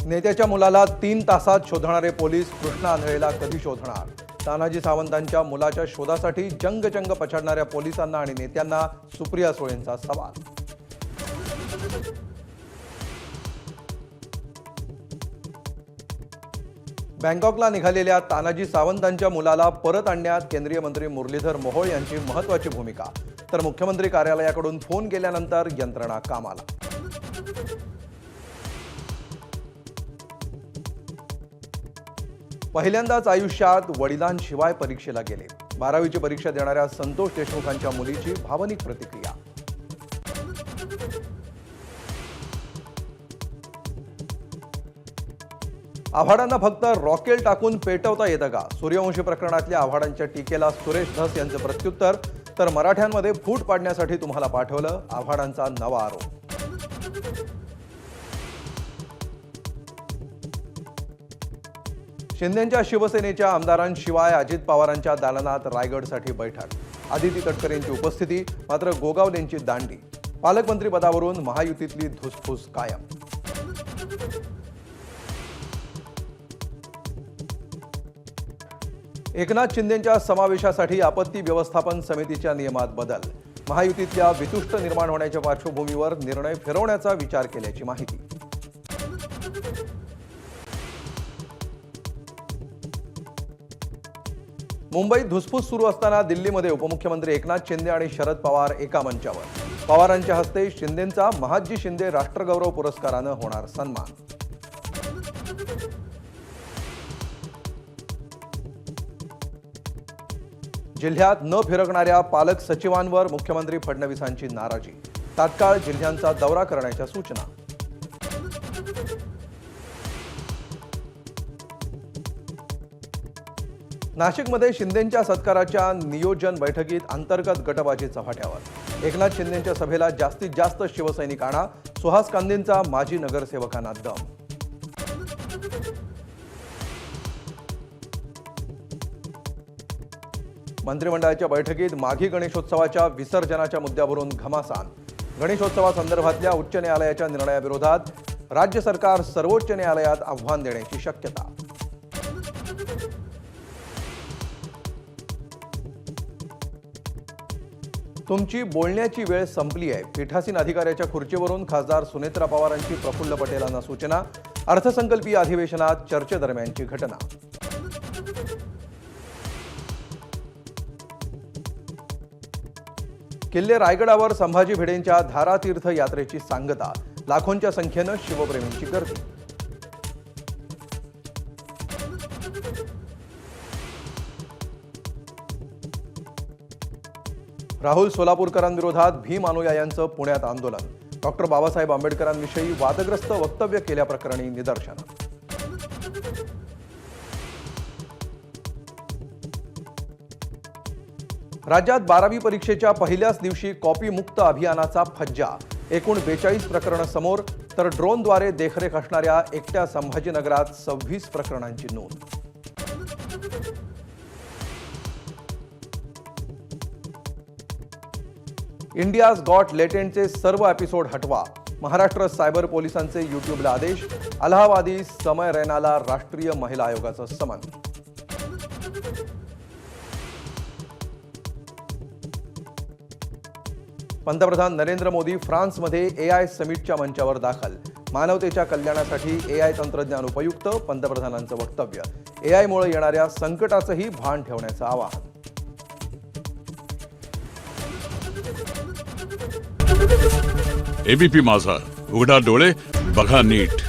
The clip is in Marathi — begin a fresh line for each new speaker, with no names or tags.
नेत्याच्या मुलाला 3 तासात शोधणारे पोलीस कृष्णा आंधळेला कधी शोधणार? तानाजी सावंतांच्या मुलाच्या शोधासाठी जंग पछाडणाऱ्या पोलिसांना आणि नेत्यांना सुप्रिया सुळेंचा सवाल. बँकॉकला निघालेल्या तानाजी सावंतांच्या मुलाला परत आणण्यात केंद्रीय मंत्री मुरलीधर मोहोळ यांची महत्त्वाची भूमिका. तर मुख्यमंत्री कार्यालयाकडून फोन केल्यानंतर यंत्रणा कामाला. पहिल्यांदाच आयुष्यात वडिलांशिवाय परीक्षेला गेले. 12वीची परीक्षा देणाऱ्या संतोष देशमुखांच्या मुलीची भावनिक प्रतिक्रिया. आव्हाडांना फक्त रॉकेल टाकून पेटवता येतं का? सूर्यवंशी प्रकरणातल्या आव्हाडांच्या टीकेला सुरेश धस यांचं प्रत्युत्तर. तर मराठ्यांमध्ये फूट पाडण्यासाठी तुम्हाला पाठवलं, आव्हाडांचा नवा आरोप. शिंदेंच्या शिवसेनेच्या आमदारांशिवाय अजित पवारांच्या दालनात रायगडसाठी बैठक. आदिती तटकरेंची उपस्थिती, मात्र गोगावलेंची दांडी. पालकमंत्रीपदावरून महायुतीतली धुसफूस कायम. एकनाथ शिंदेंच्या समावेशासाठी आपत्ती व्यवस्थापन समितीच्या नियमात बदल. महायुतीतल्या वितुष्ट निर्माण होण्याच्या पार्श्वभूमीवर निर्णय फिरवण्याचा विचार केल्याची माहिती. मुंबईत धुसफूस सुरू असताना दिल्लीमध्ये उपमुख्यमंत्री एकनाथ शिंदे आणि शरद पवार एका मंचावर. पवारांच्या हस्ते शिंदेंचा महादजी शिंदे राष्ट्रगौरव पुरस्कारानं होणार सन्मान. जिल्ह्यात न फिरकणाऱ्या पालक सचिवांवर मुख्यमंत्री फडणवीसांची नाराजी. तात्काळ जिल्ह्यांचा दौरा करण्याच्या सूचना. नाशिकमध्ये शिंदेंच्या सत्काराच्या नियोजन बैठकीत अंतर्गत गटबाजी चव्हाट्यावर. एकनाथ शिंदेंच्या सभेला जास्तीत जास्त शिवसैनिक आणा, सुहास कांदेंचा माजी नगरसेवकांना दम. मंत्रिमंडळाच्या बैठकीत माघी गणेशोत्सवाच्या विसर्जनाच्या मुद्द्यावरून घमासान. गणेशोत्सवासंदर्भातल्या उच्च न्यायालयाच्या निर्णयाविरोधात राज्य सरकार सर्वोच्च न्यायालयात आव्हान देण्याची शक्यता. तुमची बोलण्याची वेळ संपली आहे. पीठासीन अधिकाऱ्याच्या खुर्चीवरून खासदार सुनेत्रा पवारांची प्रफुल्ल पटेलांना सूचना. अर्थसंकल्पीय अधिवेशनात चर्चेदरम्यानची घटना. किल्ले रायगडावर संभाजी भिडेंच्या धारातीर्थ यात्रेची सांगता. लाखोंच्या संख्येनं शिवप्रेमींची गर्दी. राहुल सोलापूरकरांविरोधात भीम अनुयायांचं पुण्यात आंदोलन. डॉक्टर बाबासाहेब आंबेडकरांविषयी वादग्रस्त वक्तव्य केल्याप्रकरणी निदर्शनं. राज्यात 12वी परीक्षेच्या पहिल्याच दिवशी कॉपी मुक्त अभियानाचा फज्जा. एकूण 42 प्रकरणं समोर, तर ड्रोनद्वारे देखरेख असणाऱ्या एकट्या संभाजीनगरात 26 प्रकरणांची नोंद. इंडियाज गॉट लेटेंटचे सर्व एपिसोड हटवा. महाराष्ट्र सायबर पोलिसांचे यूट्यूबला आदेश. अलाहाबादी समय रैनाला राष्ट्रीय महिला आयोगाचं समन. पंतप्रधान नरेंद्र मोदी फ्रान्समध्ये AI समिटच्या मंचावर दाखल. मानवतेच्या कल्याणासाठी AI तंत्रज्ञान उपयुक्त, पंतप्रधानांचं वक्तव्य. AI मुळे येणाऱ्या संकटाचंही भान ठेवण्याचं आवाहन.
ABP माझा, उघडा डोळे बघा नीट.